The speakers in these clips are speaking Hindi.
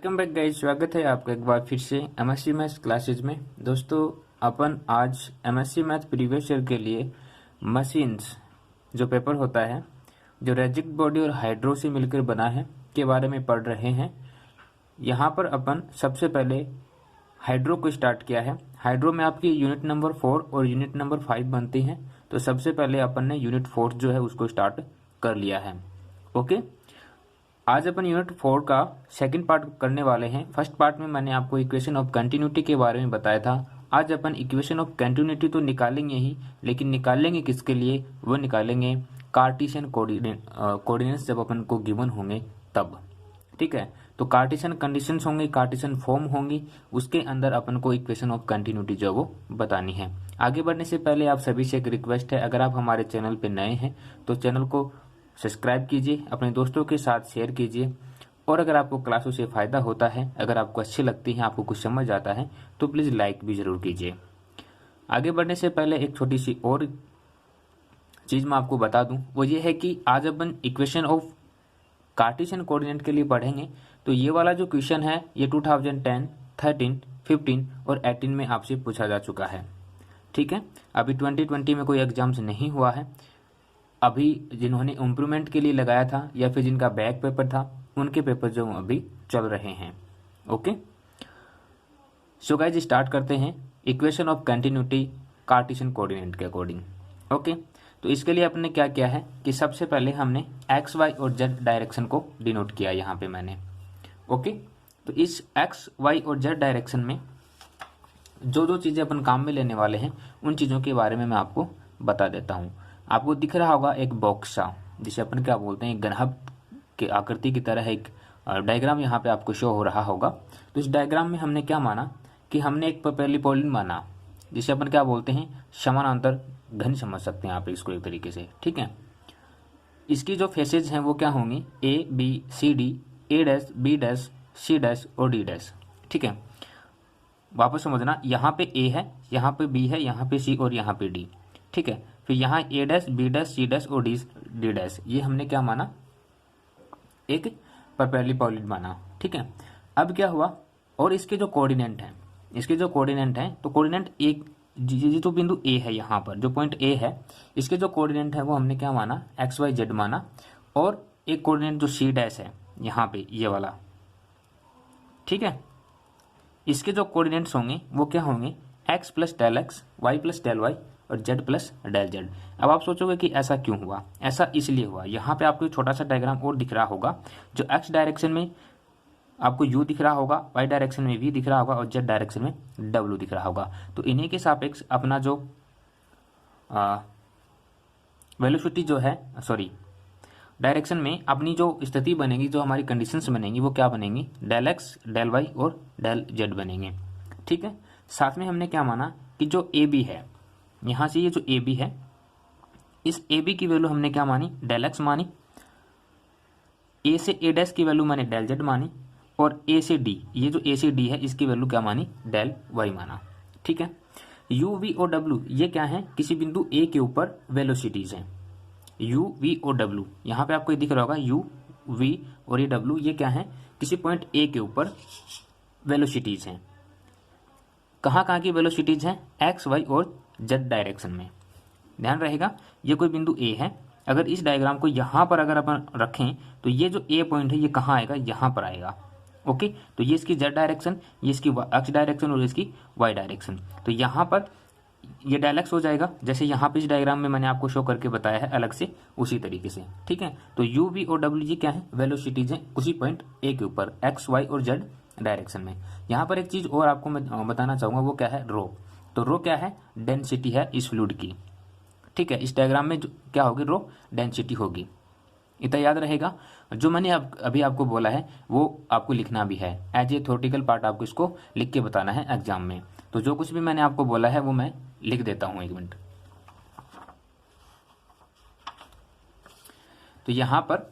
वेलकम बैक गाइस, स्वागत है आपका एक बार फिर से एमएससी मैथ्स क्लासेज में। दोस्तों, अपन आज एमएससी मैथ प्रीवियस ईयर के लिए मशीन्स जो पेपर होता है, जो रिजिड बॉडी और हाइड्रो से मिलकर बना है, के बारे में पढ़ रहे हैं। यहाँ पर अपन सबसे पहले हाइड्रो को स्टार्ट किया है। हाइड्रो में आपकी यूनिट नंबर 4 और यूनिट नंबर 5 बनती हैं। तो सबसे पहले अपन ने यूनिट 4 जो है उसको स्टार्ट कर लिया है। ओके, आज अपन यूनिट 4 का सेकंड पार्ट करने वाले हैं। फर्स्ट पार्ट में मैंने आपको इक्वेशन ऑफ कंटिन्यूटी के बारे में बताया था। आज अपन इक्वेशन ऑफ कंटिन्यूटी तो निकालेंगे ही, लेकिन निकालेंगे किसके लिए? वो निकालेंगे कार्टेशियन कोऑर्डिनेट्स जब अपन को गिवन होंगे तब। ठीक है, तो कार्टेशियन कंडीशंस होंगी, कार्टेशियन फॉर्म होंगी, उसके अंदर अपन को इक्वेशन ऑफ कंटिन्यूटी जो है वो बतानी है। आगे बढ़ने से पहले आप सभी से एक रिक्वेस्ट है, अगर आप हमारे चैनल पे नए हैं तो चैनल को सब्सक्राइब कीजिए, अपने दोस्तों के साथ शेयर कीजिए, और अगर आपको क्लासों से फ़ायदा होता है, अगर आपको अच्छी लगती है, आपको कुछ समझ आता है, तो प्लीज़ लाइक भी ज़रूर कीजिए। आगे बढ़ने से पहले एक छोटी सी और चीज़ मैं आपको बता दूं, वो ये है कि आज अपन इक्वेशन ऑफ कार्टेशियन कोऑर्डिनेट के लिए पढ़ेंगे। तो ये वाला जो क्वेश्चन है ये 2010, 13, 15 और 18 में आपसे पूछा जा चुका है। ठीक है, अभी 2020 में कोई एग्जाम्स नहीं हुआ है। अभी जिन्होंने इम्प्रूवमेंट के लिए लगाया था या फिर जिनका बैक पेपर था, उनके पेपर जो अभी चल रहे हैं। ओके, सो गाइज स्टार्ट करते हैं equation of continuity Cartesian coordinate के अकॉर्डिंग। ओके, तो इसके लिए अपने क्या किया है कि सबसे पहले हमने एक्स वाई और जेड डायरेक्शन को डिनोट किया यहाँ पे मैंने। ओके, तो इस एक्स वाई और जेड डायरेक्शन में जो जो चीज़ें अपन काम में लेने वाले हैं, उन चीज़ों के बारे में मैं आपको बता देता हूँ। आपको दिख रहा होगा एक बॉक्स सा, जिसे अपन क्या बोलते हैं, ग्राफ के आकृति की तरह एक डायग्राम यहाँ पे आपको शो हो रहा होगा। तो इस डायग्राम में हमने क्या माना कि हमने एक परपेंडिकुलर माना, जिसे अपन क्या बोलते हैं, समानांतर घन समझ सकते हैं आप इसको एक तरीके से। ठीक है, इसकी जो फेसेज हैं वो क्या होंगी, A B C D, A dash B dash C dash और डी डैश। ठीक है, वापस समझना, यहाँ पे ए है, यहाँ पे बी है, यहाँ पे सी और यहाँ पे डी। ठीक है, फिर यहाँ A dash B dash C dash और डी डैश, ये हमने क्या माना, एक परपेंडिकुलर माना। ठीक है, अब क्या हुआ, और इसके जो कोऑर्डिनेट हैं, तो कोऑर्डिनेट एक ये जो बिंदु ए है, यहाँ पर जो पॉइंट ए है, इसके जो कोऑर्डिनेट है वो हमने क्या माना, एक्स वाई जेड माना। और एक कोऑर्डिनेट जो सी डैश है यहाँ पे, ये वाला। ठीक है, इसके जो कोऑर्डिनेट्स होंगे वो क्या होंगे, x plus del x, y plus del y और जेड प्लस डेल जेड। अब आप सोचोगे कि ऐसा क्यों हुआ? ऐसा इसलिए हुआ, यहाँ पे आपको छोटा सा डायग्राम और दिख रहा होगा, जो एक्स डायरेक्शन में आपको यू दिख रहा होगा, वाई डायरेक्शन में वी दिख रहा होगा और जेड डायरेक्शन में डब्ल्यू दिख रहा होगा। तो इन्हीं के सापेक्ष अपना जो वेलोसिटी जो है, सॉरी डायरेक्शन में अपनी जो स्थिति बनेगी, जो हमारी कंडीशंस बनेंगी, वो क्या बनेंगी, डेल एक्स, डेल वाई और डेल जेड बनेंगे। ठीक है, साथ में हमने क्या माना कि जो ए बी है, यहाँ से ये जो ए बी है, इस ए बी की वैल्यू हमने क्या मानी, डेल एक्स मानी। ए से ए डैश की वैल्यू मैंने डेल जेड मानी, और ए से डी, ये जो ए से डी है, इसकी वैल्यू क्या मानी, डेल वाई माना। ठीक है, यू वी और डब्ल्यू ये क्या है, किसी बिंदु ए के ऊपर वेलोसिटीज हैं। यू वी और डब्ल्यू, यहाँ पे आपको दिख रहा होगा यू वी और ये डब्ल्यू, ये क्या है, किसी पॉइंट ए के ऊपर वेलोसिटीज हैं। कहाँ कहाँ की वेलोसिटीज हैं, एक्स वाई और जेड डायरेक्शन में। ध्यान रहेगा, ये कोई बिंदु ए है, अगर इस डायग्राम को यहाँ पर अगर अपन रखें तो ये जो ए पॉइंट है ये कहाँ आएगा, यहाँ पर आएगा। ओके, तो ये इसकी जेड डायरेक्शन, ये इसकी एक्स डायरेक्शन और इसकी वाई डायरेक्शन। तो यहाँ पर ये डेल एक्स हो जाएगा, जैसे यहाँ पे इस डायग्राम में मैंने आपको शो करके बताया है अलग से, उसी तरीके से। ठीक है, तो यू वी और डब्ल्यू ये क्या है, वेलोसिटीज हैं उसी पॉइंट ए के ऊपर, एक्स वाई और जेड डायरेक्शन में। यहाँ पर एक चीज और आपको मैं बताना चाहूंगा, वो क्या है, रो। तो रो क्या है, डेंसिटी है इस फ्लूइड की। ठीक है, इस डायग्राम में जो क्या होगी, रो डेंसिटी होगी। इतना याद रहेगा। जो मैंने अभी आपको बोला है वो आपको लिखना भी है, एज ए थ्योरेटिकल पार्ट आपको इसको लिख के बताना है एग्जाम में। तो जो कुछ भी मैंने आपको बोला है वो मैं लिख देता हूँ, एक मिनट। तो यहाँ पर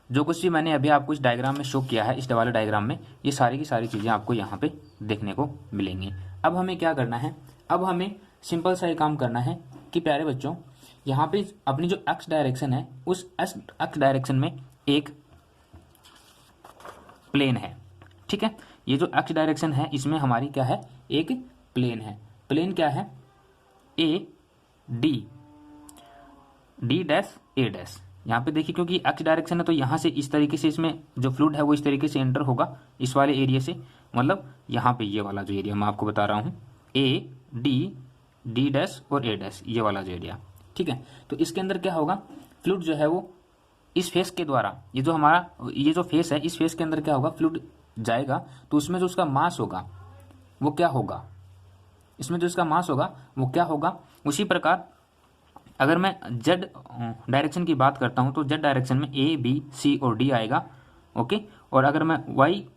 जो कुछ भी मैंने अभी आपको इस डायग्राम में शो किया है, इस वाले डायग्राम में, ये सारी की सारी चीज़ें आपको यहाँ पे देखने को मिलेंगी। अब हमें क्या करना है, अब हमें सिंपल सा ये काम करना है कि प्यारे बच्चों, यहाँ पे अपनी जो एक्स डायरेक्शन है, उस एक्स डायरेक्शन में एक प्लेन है। ठीक है। ये जो एक्स डायरेक्शन है इसमें हमारी क्या है, एक प्लेन है। प्लेन क्या है, A D, D dash A dash. यहाँ पे देखिए क्योंकि एक्स डायरेक्शन है तो यहाँ से इस तरीके से इसमें जो फ्लूइड है वो इस तरीके से एंटर होगा इस वाले एरिया से, मतलब यहाँ पे ये वाला जो एरिया मैं आपको बता रहा हूँ, ए डी, डी डैश और ए डैश, ये वाला जो एरिया, ठीक है। तो इसके अंदर क्या होगा, फ्लूइड जो है वो इस फेस के द्वारा, ये जो हमारा ये जो फेस है इस फेस के अंदर क्या होगा, फ्लूइड जाएगा तो उसमें जो उसका मास होगा वो क्या होगा, इसमें जो इसका मास होगा वो क्या होगा। उसी प्रकार अगर मैं जेड डायरेक्शन की बात करता हूं तो जेड डायरेक्शन में ए बी सी और डी आएगा, ओके। और अगर मैं वाई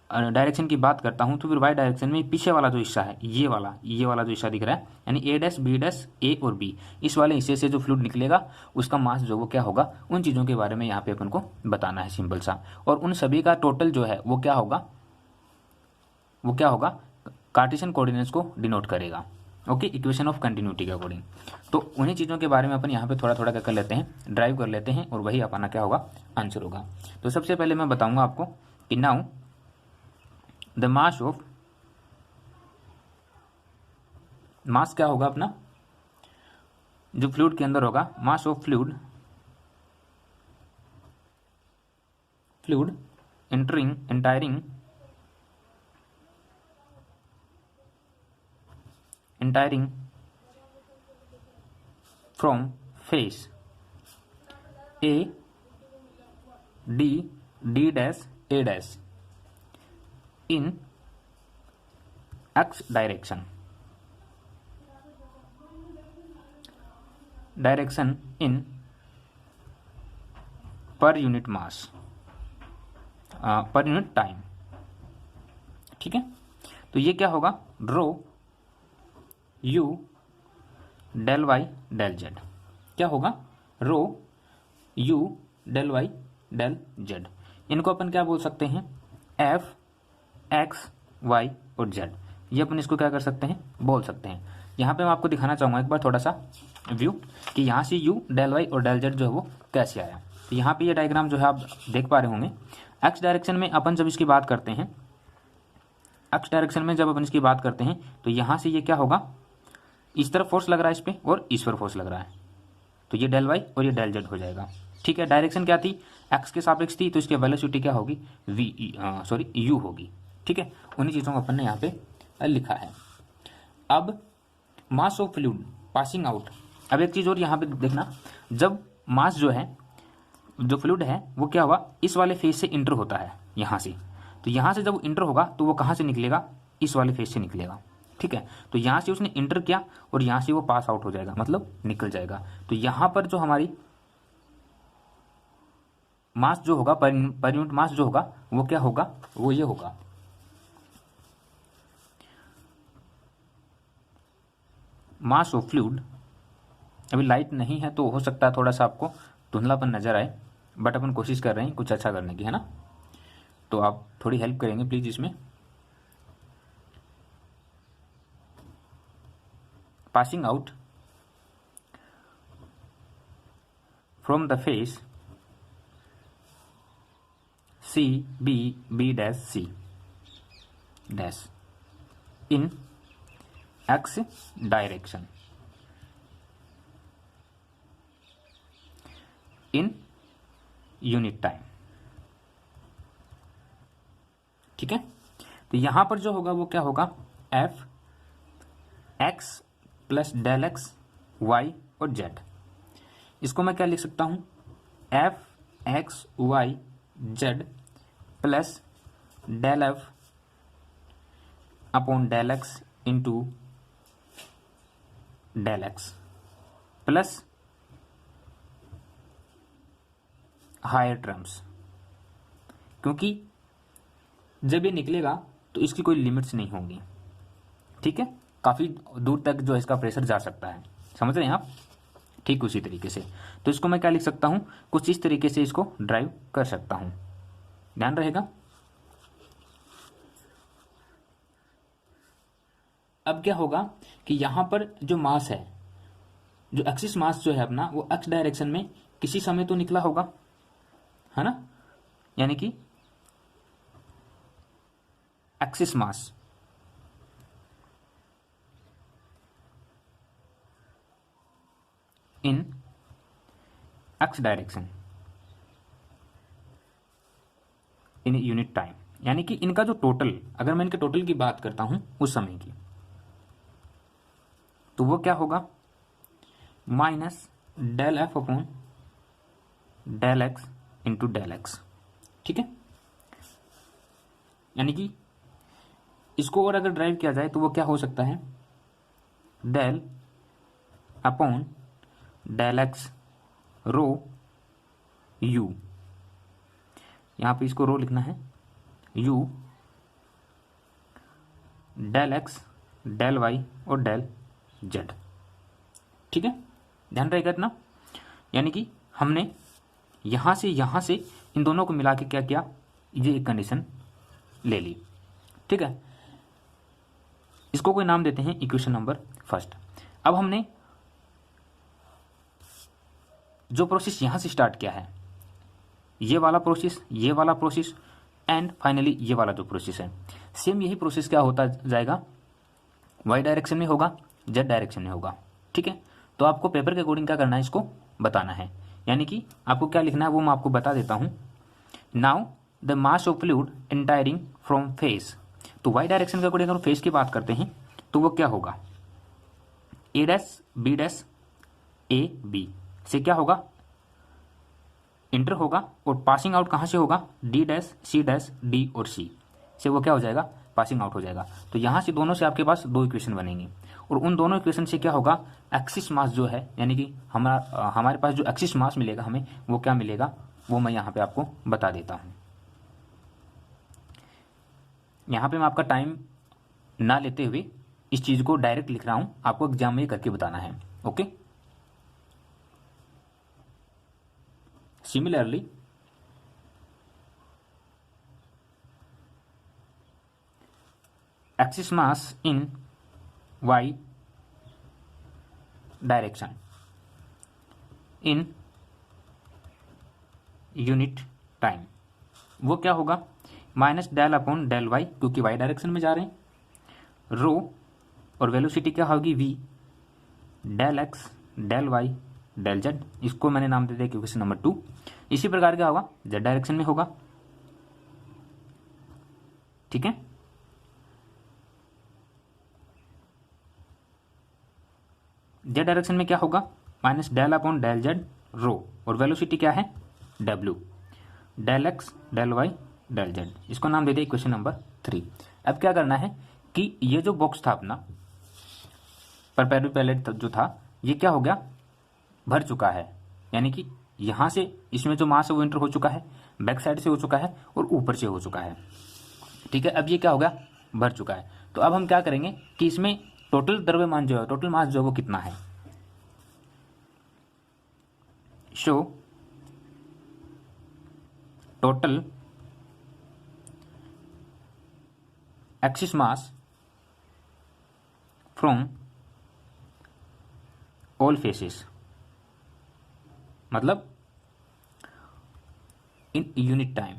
डायरेक्शन की बात करता हूं तो फिर वाई डायरेक्शन में पीछे वाला जो हिस्सा है, ये वाला जो हिस्सा दिख रहा है, यानी ए डैश बी डैश ए और बी, इस वाले हिस्से से जो फ्लूइड निकलेगा उसका मास जो वो क्या होगा, उन चीज़ों के बारे में यहाँ पे अपन को बताना है सिंपल सा। और उन सभी का टोटल जो है वो क्या होगा, कार्टेशियन कोऑर्डिनेट्स को डिनोट करेगा, ओके, इक्वेशन ऑफ कंटिन्यूटी के अकॉर्डिंग। तो उन्हीं चीज़ों के बारे में अपन यहाँ पे थोड़ा थोड़ा क्या कर लेते हैं, ड्राइव कर लेते हैं और वही अपना क्या होगा, आंसर होगा। तो सबसे पहले मैं बताऊंगा आपको कि नाउ द मास क्या होगा अपना, जो फ्लूइड के अंदर होगा, मास of fluid entering from face A, D, D dash, A dash in x direction in per unit mass per unit time, ठीक है। तो ये क्या होगा, rho you del Y del Z, क्या होगा, rho you del Y del Z. इनको अपन क्या बोल सकते हैं, एफ एक्स वाई और जेड, ये अपन इसको क्या कर सकते हैं, बोल सकते हैं। यहाँ पे मैं आपको दिखाना चाहूँगा एक बार थोड़ा सा व्यू कि यहाँ से यू डेल वाई और डेल जेड जो है वो कैसे आया। तो यहाँ पे ये डायग्राम जो है आप देख पा रहे होंगे, एक्स डायरेक्शन में अपन जब इसकी बात करते हैं, एक्स डायरेक्शन में जब अपन इसकी बात करते हैं तो यहाँ से ये क्या होगा, इस तरफ फोर्स लग रहा है इस पे और इस पर फोर्स लग रहा है, तो ये डेल वाई और ये डेल जेड हो जाएगा, ठीक है। डायरेक्शन क्या थी, एक्स के सापेक्ष थी, तो इसकी वेलोसिटी क्या होगी, यू होगी, ठीक है। उन्हीं चीज़ों को अपन ने यहाँ पे लिखा है। अब मास ऑफ फ्लूइड पासिंग आउट, अब एक चीज़ और यहाँ पे देखना, जब मास जो है, जो फ्लूइड है वो क्या हुआ, इस वाले फेज से इंटर होता है यहाँ से, तो यहाँ से जब इंटर होगा तो वो कहाँ से निकलेगा, इस वाले फेज से निकलेगा, ठीक है। तो यहाँ से उसने इंटर किया और यहाँ से वो पास आउट हो जाएगा, मतलब निकल जाएगा। तो यहाँ पर जो हमारी मास जो होगा, पर यूनिट मास जो होगा वो क्या होगा, वो ये होगा, मास ऑफ फ्लूइड। अभी लाइट नहीं है तो हो सकता है थोड़ा सा आपको धुंधलापन नजर आए, बट अपन कोशिश कर रहे हैं कुछ अच्छा करने की, है ना। तो आप थोड़ी हेल्प करेंगे प्लीज इसमें। Passing out from the face C B dash C dash in x direction in unit time, ठीक है। तो यहां पर जो होगा वो क्या होगा, f x plus del x Y और जेड। इसको मैं क्या लिख सकता हूं, f x y z plus del f upon del x into del x plus higher terms, क्योंकि जब ये निकलेगा तो इसकी कोई लिमिट्स नहीं होंगी, ठीक है। काफ़ी दूर तक जो इसका प्रेशर जा सकता है, समझ रहे हैं आप, ठीक उसी तरीके से। तो इसको मैं क्या लिख सकता हूं, कुछ इस तरीके से इसको ड्राइव कर सकता हूं, ध्यान रहेगा। अब क्या होगा कि यहां पर जो मास है, जो एक्सिस मास जो है अपना, वो एक्स डायरेक्शन में किसी समय तो निकला होगा, है ना, यानी कि axis mass in x direction in unit time, यानी कि इनका जो टोटल, अगर मैं इनके टोटल की बात करता हूं उस समय की, तो वो क्या होगा, minus del f upon del x into del x. ठीक है, यानी कि इसको और अगर ड्राइव किया जाए तो वो क्या हो सकता है, del upon del x rho u, यहां पे इसको रो लिखना है, u del x del y और डेल जेड। ठीक है, ध्यान रहेगा इतना। यानी कि हमने यहां से इन दोनों को मिला के क्या किया, ये एक कंडीशन ले ली। ठीक है, इसको कोई नाम देते हैं इक्वेशन नंबर फर्स्ट। अब हमने जो प्रोसेस यहां से स्टार्ट किया है, ये वाला प्रोसेस, ये वाला प्रोसेस एंड फाइनली ये वाला जो प्रोसेस है, सेम यही प्रोसेस क्या होता जाएगा, वाई डायरेक्शन में होगा, जेड डायरेक्शन में होगा। ठीक है, तो आपको पेपर के अकॉर्डिंग क्या करना है, इसको बताना है। यानी कि आपको क्या लिखना है वो मैं आपको बता देता हूं। Now the mass of fluid entering from face, तो वाई डायरेक्शन के अकॉर्डिंग अगर फेस की बात करते हैं तो वो क्या होगा, A dash B dash A B से क्या होगा, इंटर होगा, और पासिंग आउट कहां से होगा, डी डैश डी और सी से वो क्या हो जाएगा, पासिंग आउट हो जाएगा। तो यहां से दोनों से आपके पास दो इक्वेशन बनेंगे, और उन दोनों इक्वेशन से क्या होगा, एक्सिस मास जो है, यानी कि हमारे पास जो एक्सिस मास मिलेगा हमें, वो क्या मिलेगा, वो मैं यहाँ पे आपको बता देता हूँ। यहाँ पे मैं आपका टाइम ना लेते हुए इस चीज को डायरेक्ट लिख रहा हूँ, आपको एग्जाम में करके बताना है। Okay, similarly excess mass in y direction in unit time, वो क्या होगा, minus del upon del y, क्योंकि वाई डायरेक्शन में जा रहे हैं, रो और वेलोसिटी क्या होगी, v del x del Y del Z, इसको मैंने नाम दे दिया क्वेश्चन नंबर 2। इसी प्रकार क्या होगा, जेड डायरेक्शन में होगा। ठीक है, जेड डायरेक्शन में क्या होगा, minus del upon del Z rho, और वेलोसिटी क्या है, W del x del Y del Z, इसको नाम दे दिया इक्वेशन नंबर 3। अब क्या करना है कि ये जो बॉक्स था अपना परपेंडिकुलर पैलेट जो था, ये क्या हो गया, भर चुका है, यानी कि यहां से इसमें जो मास है वो इंटर हो चुका है, बैक साइड से हो चुका है और ऊपर से हो चुका है। ठीक है, अब ये क्या हो गया, भर चुका है। तो अब हम क्या करेंगे कि इसमें टोटल द्रव्यमान जो है, टोटल मास जो है वो कितना है, show total axis mass from all faces, मतलब इन यूनिट टाइम।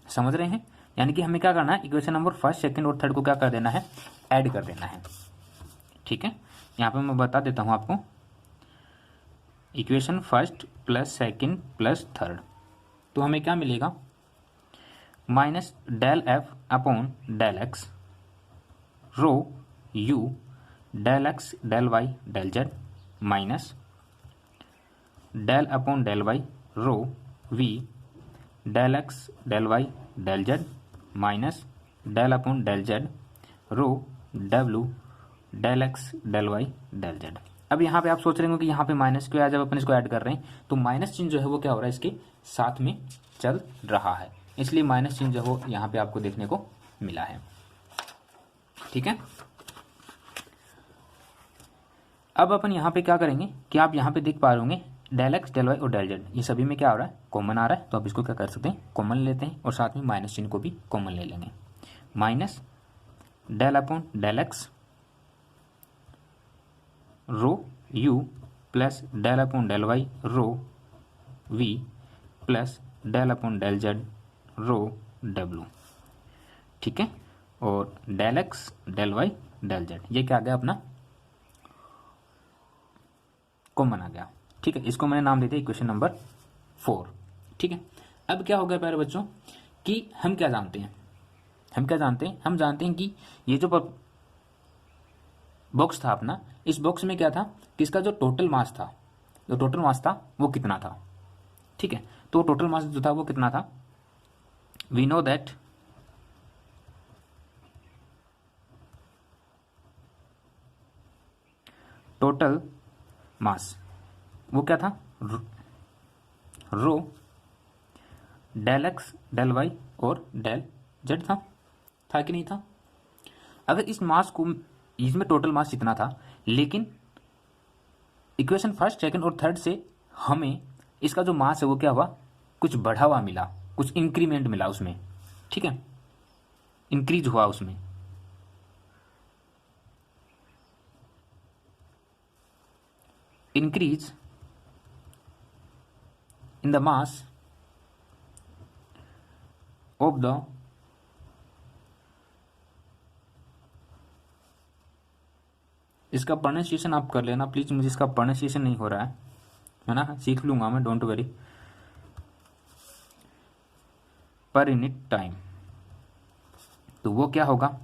समझ रहे हैं, यानी कि हमें क्या करना है, इक्वेशन नंबर फर्स्ट सेकंड और थर्ड को क्या कर देना है, ऐड कर देना है। ठीक है, यहां पे मैं बता देता हूं आपको, equation first plus second plus third, तो हमें क्या मिलेगा, minus del f upon del x rho you del x del Y del z minus del upon del y rho v del x del Y del z minus del upon del Z rho डब्ल्यू del x del Y del z. अब यहाँ पे आप सोच रहे होंगे कि यहाँ पे माइनस क्यों है, जब अपन इसको ऐड कर रहे हैं तो माइनस चिन्ह जो है वो क्या हो रहा है, इसके साथ में चल रहा है, इसलिए माइनस चिन्ह जो है यहाँ पे आपको देखने को मिला है। ठीक है, अब अपन यहाँ पे क्या करेंगे कि आप यहाँ पे देख पा रहे होंगे डेल एक्स डेल वाई और डेल जेड, ये सभी में क्या हो रहा है, कॉमन आ रहा है, तो आप इसको क्या कर सकते हैं, कॉमन लेते हैं और साथ में माइनस चिन्ह को भी कॉमन ले लेंगे। Minus del upon del x rho u plus del upon del y rho v plus del upon del Z rho डब्लू, ठीक है। और del x del Y del z, ये क्या आ गया अपना कॉमन आ गया, ठीक है। इसको मैंने नाम दे दिया इक्वेशन नंबर 4, ठीक है। अब क्या हो गया प्यारे बच्चों कि हम क्या जानते हैं, हम जानते हैं कि ये जो बॉक्स था अपना, इस बॉक्स में क्या था कि इसका जो टोटल मास था, वो कितना था, ठीक है। तो टोटल मास जो था वो कितना था, we know that total mass वो क्या था, rho del x del y और डेल जेड था कि नहीं था। अगर इस मास को, इसमें टोटल मास इतना था, लेकिन इक्वेशन फर्स्ट सेकंड और थर्ड से हमें इसका जो मास है वो क्या हुआ, कुछ बढ़ा हुआ मिला, कुछ इंक्रीमेंट मिला उसमें, ठीक है, इंक्रीज हुआ उसमें। Increase in the mass of the इसका प्रोनाउंसिएशन आप कर लेना प्लीज, मुझे इसका प्रोनाउंसिएशन नहीं हो रहा है ना, सीख लूंगा मैं, don't worry. Per unit time, तो वो क्या होगा,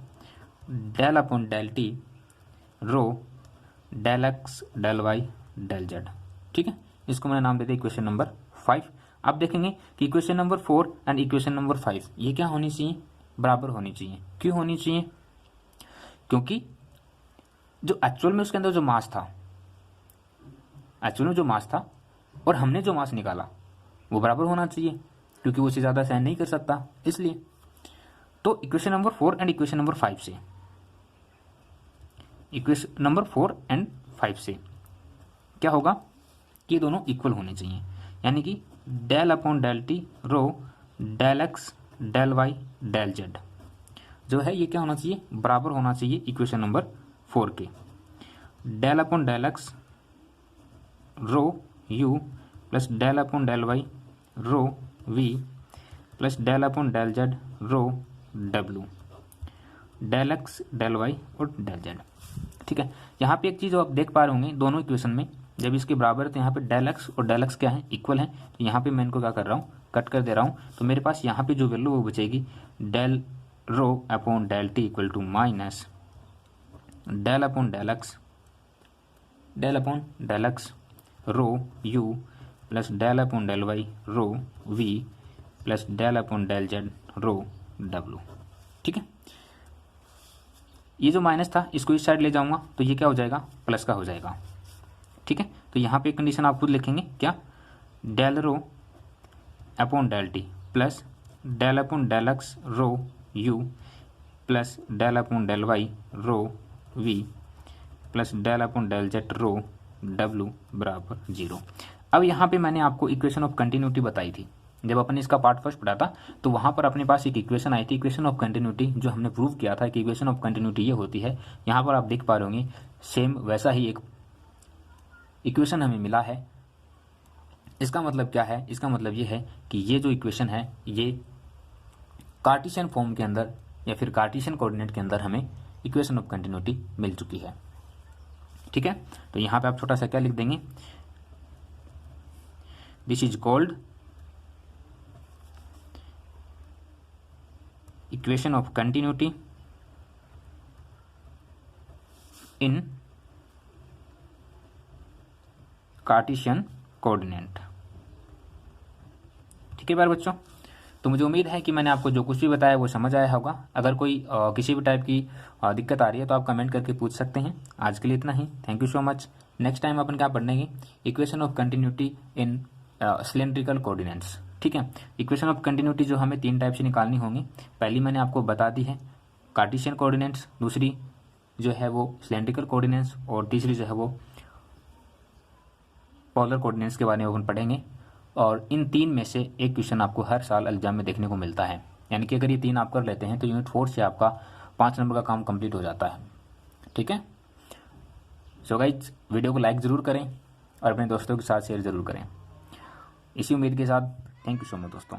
del upon del T rho del x del Y del Z, ठीक है। इसको मैंने नाम दे दिया इक्वेशन नंबर 5। आप देखेंगे कि equation number 4 and equation number 5 ये क्या होनी चाहिए, बराबर होनी चाहिए। क्यों होनी चाहिए, क्योंकि जो एक्चुअल में उसके अंदर जो मास था, और हमने जो मास निकाला वो बराबर होना चाहिए, क्योंकि वो उससे ज़्यादा सहन नहीं कर सकता, इसलिए। तो equation number 4 and equation number 5 से, इक्वेशन नंबर 4 एंड 5 से क्या होगा कि ये दोनों इक्वल होने चाहिए, यानी कि del upon del T rho del x del Y del Z जो है ये क्या होना चाहिए, बराबर होना चाहिए इक्वेशन नंबर 4 के। Del upon del x rho u plus del upon del y rho v plus del upon del Z rho डब्लू, डेल एक्स डेल वाई और डेल जेड, ठीक है। यहाँ पे एक चीज़ आप देख पा रहे होंगे दोनों इक्वेशन में, जब इसके बराबर है तो यहाँ पे डेल एक्स और डेल एक्स क्या है, इक्वल है। तो यहाँ पे मैं इनको क्या कर रहा हूँ, कट कर दे रहा हूँ। तो मेरे पास यहाँ पे जो वैल्यू वो बचेगी del rho upon del t equal to minus del upon del x rho u plus del upon del y rho v plus del upon del Z rho डब्लू, ठीक है। ये जो माइनस था इसको इस साइड ले जाऊंगा तो ये क्या हो जाएगा, प्लस का हो जाएगा, ठीक है। तो यहाँ पे कंडीशन आप खुद लिखेंगे क्या, del rho upon del t plus del upon del x rho u plus del upon del y rho v plus del upon del Z rho डब्लू बराबर 0। अब यहाँ पे मैंने आपको इक्वेशन ऑफ कंटिन्यूटी बताई थी, जब अपन इसका पार्ट फर्स्ट पढ़ा था तो वहाँ पर अपने पास एक इक्वेशन आई थी, इक्वेशन ऑफ कंटिन्यूटी, जो हमने प्रूव किया था कि इक्वेशन ऑफ कंटिन्यूटी ये होती है। यहाँ पर आप देख पा रहे होंगे सेम वैसा ही एक इक्वेशन हमें मिला है। इसका मतलब क्या है, इसका मतलब ये है कि ये जो इक्वेशन है ये कार्टेशियन फॉर्म के अंदर या फिर कार्टेशियन कोऑर्डिनेट के अंदर हमें इक्वेशन ऑफ कंटिन्यूटी मिल चुकी है, ठीक है। तो यहाँ पे आप छोटा सा क्या लिख देंगे, this is called equation of continuity in Cartesian coordinate, ठीक है बार बच्चों। तो मुझे उम्मीद है कि मैंने आपको जो कुछ भी बताया वो समझ आया होगा। अगर कोई किसी भी टाइप की दिक्कत आ रही है तो आप कमेंट करके पूछ सकते हैं। आज के लिए इतना ही, thank you so much. Next time अपन क्या पढ़ेंगे, equation of continuity in cylindrical coordinates, ठीक है। इक्वेशन ऑफ कंटिन्यूटी जो हमें 3 टाइप से निकालनी होंगी, पहली मैंने आपको बता दी है कार्टेशियन कोऑर्डिनेट्स, दूसरी जो है वो सिलेंड्रिकल कोऑर्डिनेट्स और तीसरी जो है वो पोलर कोऑर्डिनेट्स के बारे में अपन पढ़ेंगे। और इन 3 में से एक क्वेश्चन आपको हर साल एग्जाम में देखने को मिलता है, यानी कि अगर ये 3 आप कर लेते हैं तो यूनिट 4 से आपका 5 नंबर का काम कंप्लीट हो जाता है, ठीक है। सो गाइस, वीडियो को लाइक ज़रूर करें और अपने दोस्तों के साथ शेयर ज़रूर करें। इसी उम्मीद के साथ थैंक यू सो मच दोस्तों।